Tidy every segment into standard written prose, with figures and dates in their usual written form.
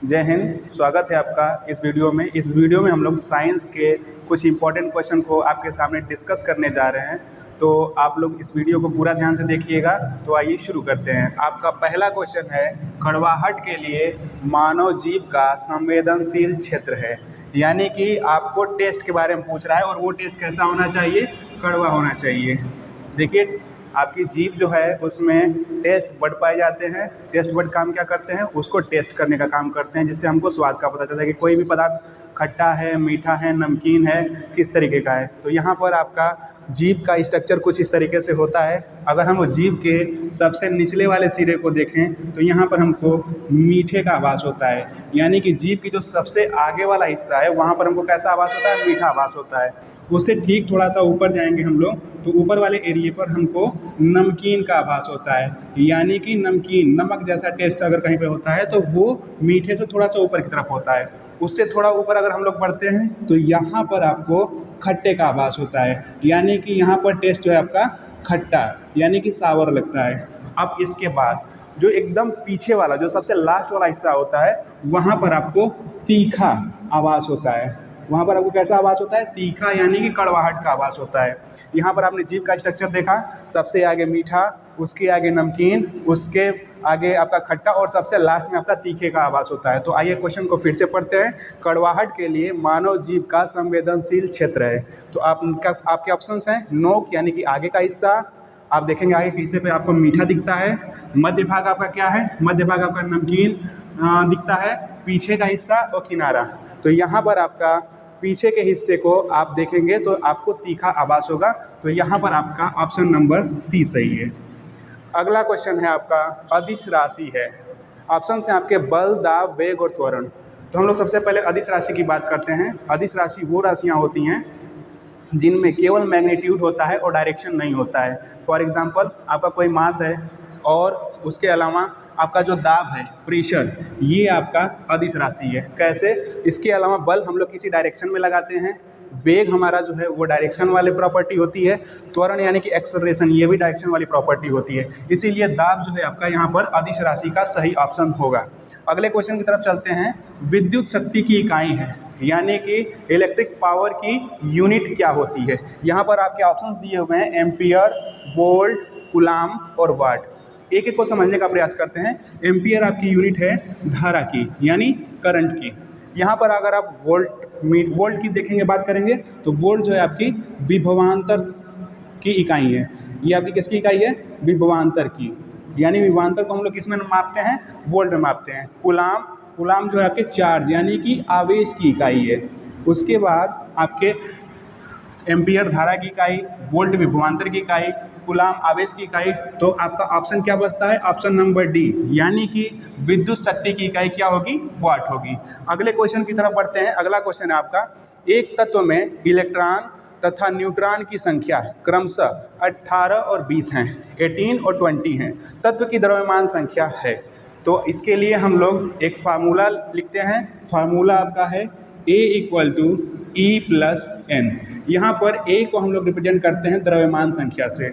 जय हिंद। स्वागत है आपका इस वीडियो में। इस वीडियो में हम लोग साइंस के कुछ इंपॉर्टेंट क्वेश्चन को आपके सामने डिस्कस करने जा रहे हैं, तो आप लोग इस वीडियो को पूरा ध्यान से देखिएगा। तो आइए शुरू करते हैं। आपका पहला क्वेश्चन है, कड़वाहट के लिए मानव जीव का संवेदनशील क्षेत्र है। यानी कि आपको टेस्ट के बारे में पूछ रहा है और वो टेस्ट कैसा होना चाहिए? कड़वा होना चाहिए। देखिए, आपकी जीभ जो है उसमें टेस्ट बड पाए जाते हैं। टेस्ट बड काम क्या करते हैं? उसको टेस्ट करने का काम करते हैं, जिससे हमको स्वाद का पता चलता है कि कोई भी पदार्थ खट्टा है, मीठा है, नमकीन है, किस तरीके का है। तो यहाँ पर आपका जीभ का स्ट्रक्चर कुछ इस तरीके से होता है। अगर हम जीभ के सबसे निचले वाले सिरे को देखें तो यहाँ पर हमको मीठे का आभास होता है। यानी कि जीभ की जो सबसे आगे वाला हिस्सा है वहाँ पर हमको कैसा आभास होता है? मीठा आभास होता है। उससे ठीक थोड़ा सा ऊपर जाएंगे हम लोग तो ऊपर वाले एरिए पर हमको नमकीन का आभास होता है। यानी कि नमकीन, नमक जैसा टेस्ट अगर कहीं पे होता है तो वो मीठे से थोड़ा सा ऊपर की तरफ होता है। उससे थोड़ा ऊपर अगर हम लोग बढ़ते हैं तो यहाँ पर आपको खट्टे का आभास होता है। यानी कि यहाँ पर टेस्ट जो है आपका खट्टा, यानी कि सावर लगता है। अब इसके बाद जो एकदम पीछे वाला, जो सबसे लास्ट वाला हिस्सा होता है, वहाँ पर आपको तीखा आभास होता है। वहाँ पर आपको कैसा आवाज़ होता है? तीखा, यानी कि कड़वाहट का आवाज़ होता है। यहाँ पर आपने जीभ का स्ट्रक्चर देखा, सबसे आगे मीठा, उसके आगे नमकीन, उसके आगे आपका खट्टा और सबसे लास्ट में आपका तीखे का आवाज़ होता है। तो आइए क्वेश्चन को फिर से पढ़ते हैं। कड़वाहट के लिए मानव जीभ का संवेदनशील क्षेत्र है। तो आपके ऑप्शंस हैं नोक, यानी कि आगे का हिस्सा। आप देखेंगे आगे के हिस्से पे आपको मीठा दिखता है। मध्य भाग आपका क्या है? मध्य भाग आपका नमकीन दिखता है। पीछे का हिस्सा और किनारा। तो यहाँ पर आपका पीछे के हिस्से को आप देखेंगे तो आपको तीखा आभास होगा। तो यहाँ पर आपका ऑप्शन नंबर सी सही है। अगला क्वेश्चन है आपका अदिश राशि है। ऑप्शन है आपके बल, दाब, वेग और त्वरण। तो हम लोग सबसे पहले अदिश राशि की बात करते हैं। अदिश राशि वो राशियाँ होती हैं जिनमें केवल मैग्नीट्यूड होता है और डायरेक्शन नहीं होता है। फॉर एग्जांपल, आपका कोई मास है और उसके अलावा आपका जो दाब है, प्रेशर, ये आपका अदिश राशि है। कैसे? इसके अलावा बल हम लोग किसी डायरेक्शन में लगाते हैं। वेग हमारा जो है वो डायरेक्शन वाली प्रॉपर्टी होती है। त्वरण यानी कि एक्सेलरेशन, ये भी डायरेक्शन वाली प्रॉपर्टी होती है। इसीलिए दाब जो है आपका यहाँ पर अदिश राशि का सही ऑप्शन होगा। अगले क्वेश्चन की तरफ चलते हैं। विद्युत शक्ति की इकाई है, यानी कि इलेक्ट्रिक पावर की यूनिट क्या होती है? यहाँ पर आपके ऑप्शंस दिए हुए हैं एम्पियर, वोल्ट, कूलाम और वाट। एक एक को समझने का प्रयास करते हैं। एम्पियर आपकी यूनिट है धारा की, यानी करंट की। यहाँ पर अगर आप वोल्ट की देखेंगे, बात करेंगे तो वोल्ट जो है आपकी विभवांतर की इकाई है। ये आपकी किसकी इकाई है? विभवांतर की। यानी विभवांतर को हम लोग किस में मापते हैं? वोल्ट में मापते हैं। कूलाम जो है आपके चार्ज, यानी कि आवेश की इकाई है। उसके बाद आपके एम्पियर धारा की इकाई, वोल्ट विभवांतर की इकाई, कूलाम आवेश की इकाई। तो आपका ऑप्शन क्या बचता है? ऑप्शन नंबर डी, यानी कि विद्युत शक्ति की इकाई क्या होगी? वाट होगी। अगले क्वेश्चन की तरफ बढ़ते हैं। अगला क्वेश्चन है आपका, एक तत्व में इलेक्ट्रॉन तथा न्यूट्रॉन की संख्या क्रमशः 18 और 20 हैं, 18 और 20 हैं। तत्व की द्रव्यमान संख्या है। तो इसके लिए हम लोग एक फार्मूला लिखते हैं। फार्मूला आपका है A = E+N। यहाँ पर A को हम लोग रिप्रेजेंट करते हैं द्रव्यमान संख्या से।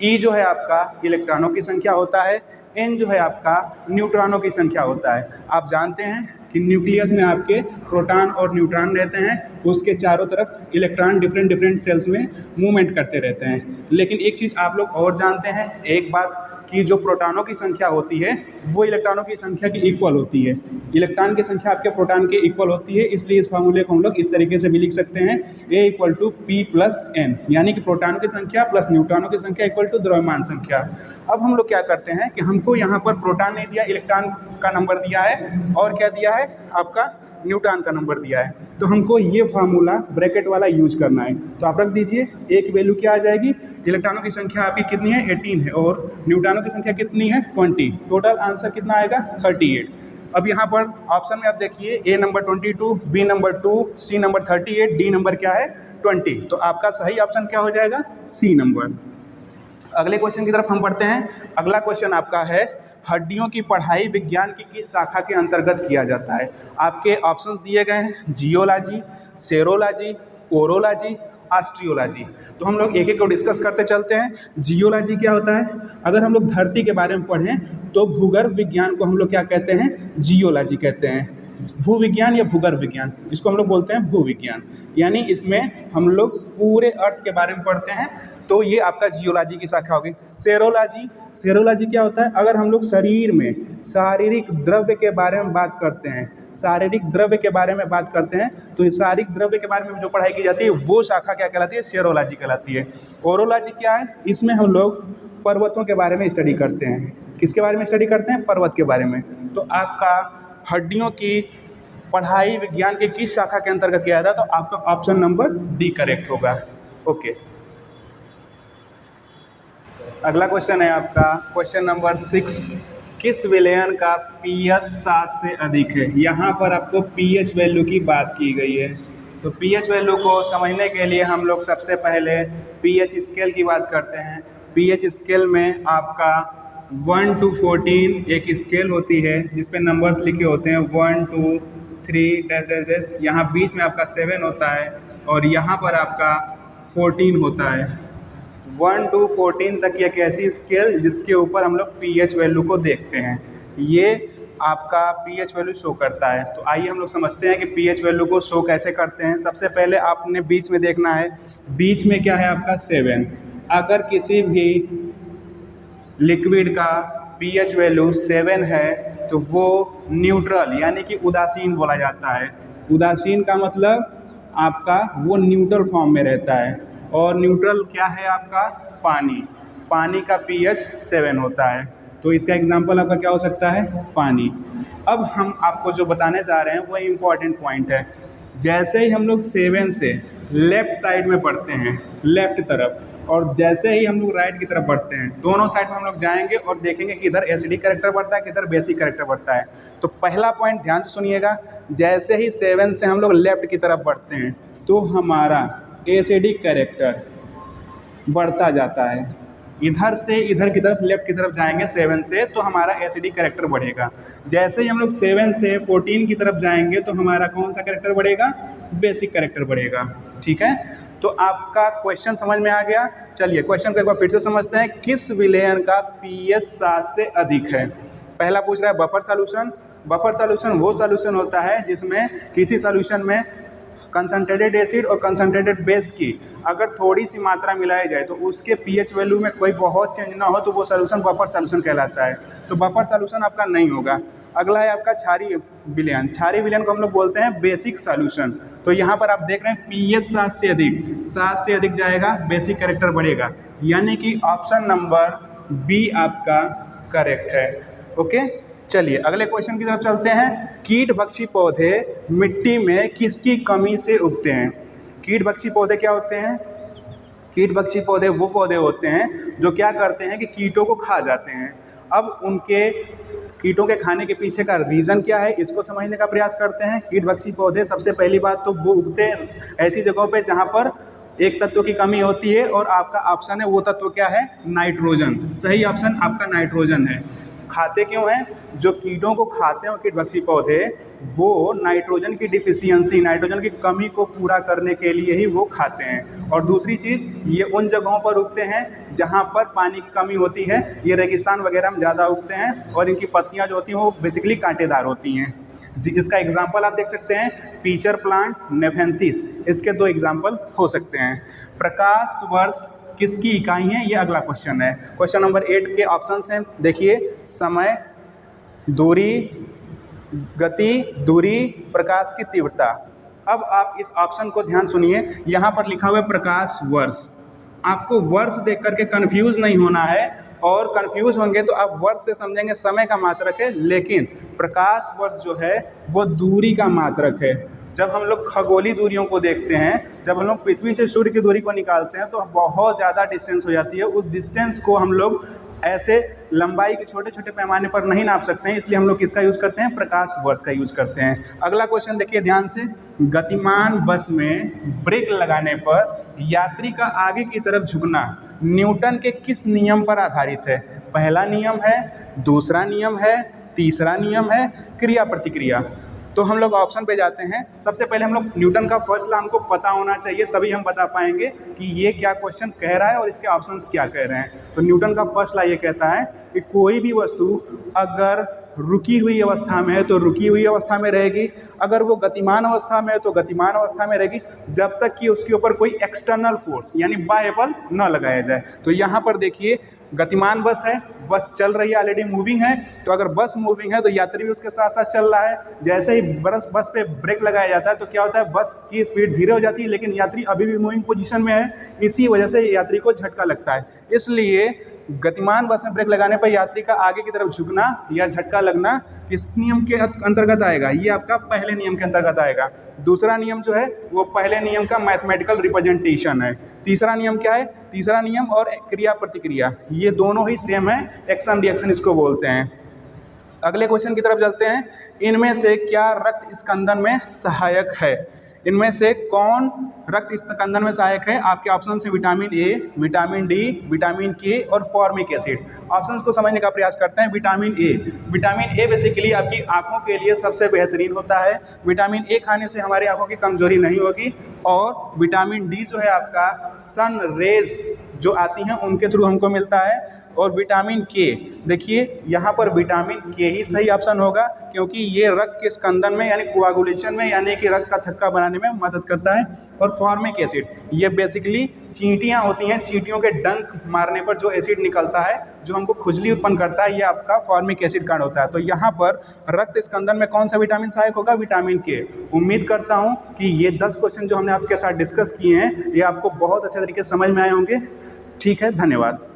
E जो है आपका इलेक्ट्रॉनों की संख्या होता है। N जो है आपका न्यूट्रॉनों की संख्या होता है। आप जानते हैं कि न्यूक्लियस में आपके प्रोटॉन और न्यूट्रॉन रहते हैं। उसके चारों तरफ इलेक्ट्रॉन डिफरेंट सेल्स में मूवमेंट करते रहते हैं। लेकिन एक चीज़ आप लोग और जानते हैं, एक बात, कि जो प्रोटॉनों की संख्या होती है वो इलेक्ट्रॉनों की संख्या की इक्वल होती है। इलेक्ट्रॉन की संख्या आपके प्रोटॉन के इक्वल होती है। इसलिए इस फार्मूले को हम लोग इस तरीके से भी लिख सकते हैं, A = P+N, यानी कि प्रोटॉनों की संख्या प्लस न्यूट्रॉनों की संख्या इक्वल टू द्रव्यमान संख्या। अब हम लोग क्या करते हैं कि हमको यहाँ पर प्रोटॉन नहीं दिया, इलेक्ट्रॉन का नंबर दिया है, और क्या दिया है? आपका न्यूट्रॉन का नंबर दिया है। तो हमको ये फार्मूला ब्रैकेट वाला यूज करना है। तो आप रख दीजिए, A की वैल्यू क्या आ जाएगी? इलेक्ट्रॉनों की संख्या आपकी कितनी है? 18 है, और न्यूट्रॉनों की संख्या कितनी है? 20। टोटल आंसर कितना आएगा? 38। अब यहाँ पर ऑप्शन में आप देखिए, A number 22, B number 2, C number 38, D number क्या है? 20। तो आपका सही ऑप्शन क्या हो जाएगा? C number. अगले क्वेश्चन की तरफ हम बढ़ते हैं। अगला क्वेश्चन आपका है, हड्डियों की पढ़ाई विज्ञान की किस शाखा के अंतर्गत किया जाता है? आपके ऑप्शंस दिए गए हैं, जियोलॉजी, सेरोलॉजी, ओरोलॉजी, ऑस्ट्रियोलॉजी। तो हम लोग एक एक को डिस्कस करते चलते हैं। जियोलॉजी क्या होता है? अगर हम लोग धरती के बारे में पढ़ें तो भूगर्भ विज्ञान को हम लोग क्या कहते हैं? जियोलॉजी कहते हैं। भूविज्ञान या भूगर्भ विज्ञान, इसको हम लोग बोलते हैं भूविज्ञान। यानी इसमें हम लोग पूरे अर्थ के बारे में पढ़ते हैं। तो ये आपका जियोलॉजी की शाखा होगी। सेरोलॉजी, सेरोलॉजी क्या होता है? अगर हम लोग शरीर में शारीरिक द्रव्य के बारे में बात करते हैं, शारीरिक द्रव्य के बारे में बात करते हैं, तो इस शारीरिक द्रव्य के बारे में जो पढ़ाई की जाती है वो शाखा क्या कहलाती है? सेरोलॉजी कहलाती है। ओरोलॉजी क्या है? इसमें हम लोग पर्वतों के बारे में स्टडी करते हैं। किसके बारे में स्टडी करते हैं? पर्वत के बारे में। तो आपका हड्डियों की पढ़ाई विज्ञान के किस शाखा के अंतर्गत किया जाता है? तो आपका ऑप्शन नंबर डी करेक्ट होगा। ओके, अगला क्वेश्चन है आपका क्वेश्चन नंबर 6। किस विलयन का पीएच 7 से अधिक है? यहाँ पर आपको पीएच वैल्यू की बात की गई है। तो पीएच वैल्यू को समझने के लिए हम लोग सबसे पहले पीएच स्केल की बात करते हैं। पीएच स्केल में आपका 1 to 14 एक स्केल होती है जिस पे नंबर्स लिखे होते हैं 1 2 3 डैश डैश डैश। यहाँ बीच में आपका 7 होता है और यहाँ पर आपका 14 होता है। 1 to 14 तक एक ऐसी स्केल जिसके ऊपर हम लोग पीएच वैल्यू को देखते हैं। ये आपका पीएच वैल्यू शो करता है। तो आइए हम लोग समझते हैं कि पीएच वैल्यू को शो कैसे करते हैं। सबसे पहले आपने बीच में देखना है, बीच में क्या है आपका 7। अगर किसी भी लिक्विड का पीएच वैल्यू 7 है तो वो न्यूट्रल यानी कि उदासीन बोला जाता है। उदासीन का मतलब आपका वो न्यूट्रल फॉर्म में रहता है। और न्यूट्रल क्या है आपका? पानी। पानी का पीएच 7 होता है। तो इसका एग्जांपल आपका क्या हो सकता है? पानी। अब हम आपको जो बताने जा रहे हैं वो इम्पॉर्टेंट पॉइंट है। जैसे ही हम लोग 7 से लेफ़्ट साइड में बढ़ते हैं, लेफ़्ट तरफ, और जैसे ही हम लोग राइट की तरफ बढ़ते हैं, दोनों साइड में हम लोग जाएंगे और देखेंगे कि इधर एसिडिक कैरेक्टर बढ़ता है, किधर बेसिक कैरेक्टर बढ़ता है। तो पहला पॉइंट ध्यान से सुनिएगा, जैसे ही 7 से हम लोग लेफ़्ट की तरफ बढ़ते हैं तो हमारा एसिडिक कैरेक्टर बढ़ता जाता है। इधर से इधर की तरफ लेफ़्ट की तरफ जाएंगे 7 से तो हमारा एसिडिक कैरेक्टर बढ़ेगा। जैसे ही हम लोग 7 से 14 की तरफ जाएंगे तो हमारा कौन सा कैरेक्टर बढ़ेगा? बेसिक कैरेक्टर बढ़ेगा। ठीक है, तो आपका क्वेश्चन समझ में आ गया। चलिए क्वेश्चन को एक बार फिर से समझते हैं। किस विलयन का पीएच 7 से अधिक है? पहला पूछ रहा है बफर सॉल्यूशन। बफर सॉल्यूशन वो सॉल्यूशन होता है जिसमें किसी सॉल्यूशन में कंसनट्रेटेड एसिड और कंसनट्रेटेड बेस की अगर थोड़ी सी मात्रा मिलाई जाए तो उसके पीएच वैल्यू में कोई बहुत चेंज ना हो तो वो सॉल्यूशन बफर सॉल्यूशन कहलाता है। तो बफर सॉल्यूशन आपका नहीं होगा। अगला है आपका क्षारीय विलयन। क्षारीय विलयन को हम लोग बोलते हैं बेसिक सॉल्यूशन। तो यहाँ पर आप देख रहे हैं पीएच 7 से अधिक जाएगा, बेसिक कैरेक्टर बढ़ेगा, यानी कि ऑप्शन नंबर बी आपका करेक्ट है। ओके, चलिए अगले क्वेश्चन की तरफ चलते हैं। कीटभक्षी पौधे मिट्टी में किसकी कमी से उगते हैं? कीटभक्षी पौधे क्या होते हैं? कीटभक्षी पौधे वो पौधे होते हैं जो क्या करते हैं कि कीटों को खा जाते हैं। अब उनके कीटों के खाने के पीछे का रीज़न क्या है, इसको समझने का प्रयास करते हैं। कीटभक्षी पौधे सबसे पहली बात तो वो उगते हैं ऐसी जगहों पे जहाँ पर एक तत्व की कमी होती है और आपका ऑप्शन है वो तत्व क्या है? नाइट्रोजन। सही ऑप्शन आपका नाइट्रोजन है। खाते क्यों हैं? जो कीटों को खाते हैं कीटभक्षी पौधे वो नाइट्रोजन की डिफिशियंसी, नाइट्रोजन की कमी को पूरा करने के लिए ही वो खाते हैं। और दूसरी चीज़, ये उन जगहों पर उगते हैं जहाँ पर पानी की कमी होती है। ये रेगिस्तान वगैरह में ज़्यादा उगते हैं और इनकी पत्तियाँ जो होती हैं वो बेसिकली कांटेदार होती हैं। इसका एग्जाम्पल आप देख सकते हैं, पीचर प्लांट, नेफेंथिस, इसके 2 एग्जाम्पल हो सकते हैं। प्रकाश वर्ष किसकी इकाई है? ये अगला क्वेश्चन है। क्वेश्चन नंबर 8 के ऑप्शंस हैं, देखिए, समय, दूरी, गति, दूरी, प्रकाश की तीव्रता। अब आप इस ऑप्शन को ध्यान सुनिए, यहाँ पर लिखा हुआ है प्रकाश वर्ष। आपको वर्ष देख करके कंफ्यूज नहीं होना है, और कंफ्यूज होंगे तो आप वर्ष से समझेंगे समय का मात्रक है, लेकिन प्रकाश वर्ष जो है वो दूरी का मात्रक है। जब हम लोग खगोलीय दूरियों को देखते हैं, जब हम लोग पृथ्वी से सूर्य की दूरी को निकालते हैं तो बहुत ज़्यादा डिस्टेंस हो जाती है। उस डिस्टेंस को हम लोग ऐसे लंबाई के छोटे छोटे पैमाने पर नहीं नाप सकते हैं, इसलिए हम लोग किसका यूज़ करते हैं? प्रकाश वर्ष का यूज़ करते हैं। अगला क्वेश्चन देखिए ध्यान से, गतिमान बस में ब्रेक लगाने पर यात्री का आगे की तरफ झुकना न्यूटन के किस नियम पर आधारित है? पहला नियम है, दूसरा नियम है, तीसरा नियम है, क्रिया प्रतिक्रिया। तो हम लोग ऑप्शन पे जाते हैं। सबसे पहले हम लोग न्यूटन का फर्स्ट लॉ हमको पता होना चाहिए, तभी हम बता पाएंगे कि ये क्या क्वेश्चन कह रहा है और इसके ऑप्शंस क्या कह रहे हैं। तो न्यूटन का फर्स्ट लॉ ये कहता है कि कोई भी वस्तु अगर रुकी हुई अवस्था में है तो रुकी हुई अवस्था में रहेगी, अगर वो गतिमान अवस्था में है तो गतिमान अवस्था में रहेगी, जब तक कि उसके ऊपर कोई एक्सटर्नल फोर्स यानी बाह्य बल न लगाया जाए। तो यहाँ पर देखिए गतिमान बस है, बस चल रही है, ऑलरेडी मूविंग है, तो अगर बस मूविंग है तो यात्री भी उसके साथ साथ चल रहा है। जैसे ही बस पे ब्रेक लगाया जाता है तो क्या होता है, बस की स्पीड धीरे हो जाती है, लेकिन यात्री अभी भी मूविंग पोजीशन में है, इसी वजह से यात्री को झटका लगता है। इसलिए गतिमान बस में ब्रेक लगाने पर यात्री का आगे की तरफ झुकना या झटका लगना किस नियम के अंतर्गत आएगा, ये आपका पहले नियम के अंतर्गत आएगा। दूसरा नियम जो है वो पहले नियम का मैथमेटिकल रिप्रेजेंटेशन है। तीसरा नियम क्या है, तीसरा नियम और क्रिया प्रतिक्रिया ये दोनों ही सेम है, एक्शन रिएक्शन इसको बोलते हैं। अगले क्वेश्चन की तरफ चलते हैं। इनमें से क्या रक्त स्कंदन में सहायक है? इनमें से कौन रक्त स्कंदन में सहायक है? आपके ऑप्शन है vitamin A, vitamin D, vitamin के और फॉर्मिक एसिड। ऑप्शंस को समझने का प्रयास करते हैं। Vitamin A, vitamin A basically आपकी आंखों के लिए सबसे बेहतरीन होता है। विटामिन ए खाने से हमारी आंखों की कमजोरी नहीं होगी। और विटामिन डी जो है आपका सन रेज जो आती हैं उनके थ्रू हमको मिलता है। और विटामिन के, देखिए यहाँ पर विटामिन के ही सही ऑप्शन होगा, क्योंकि ये रक्त के स्कंदन में यानी कोआगुलेशन में यानी कि रक्त का थक्का बनाने में मदद करता है। और फॉर्मिक एसिड ये बेसिकली चींटियाँ होती हैं, चींटियों के डंक मारने पर जो एसिड निकलता है जो हमको खुजली उत्पन्न करता है, ये आपका फॉर्मिक एसिड कारण होता है। तो यहाँ पर रक्त स्कंदन में कौन सा विटामिन सहायक होगा? विटामिन के। उम्मीद करता हूँ कि ये 10 क्वेश्चन जो हमने आपके साथ डिस्कस किए हैं ये आपको बहुत अच्छे तरीके से समझ में आए होंगे। ठीक है, धन्यवाद।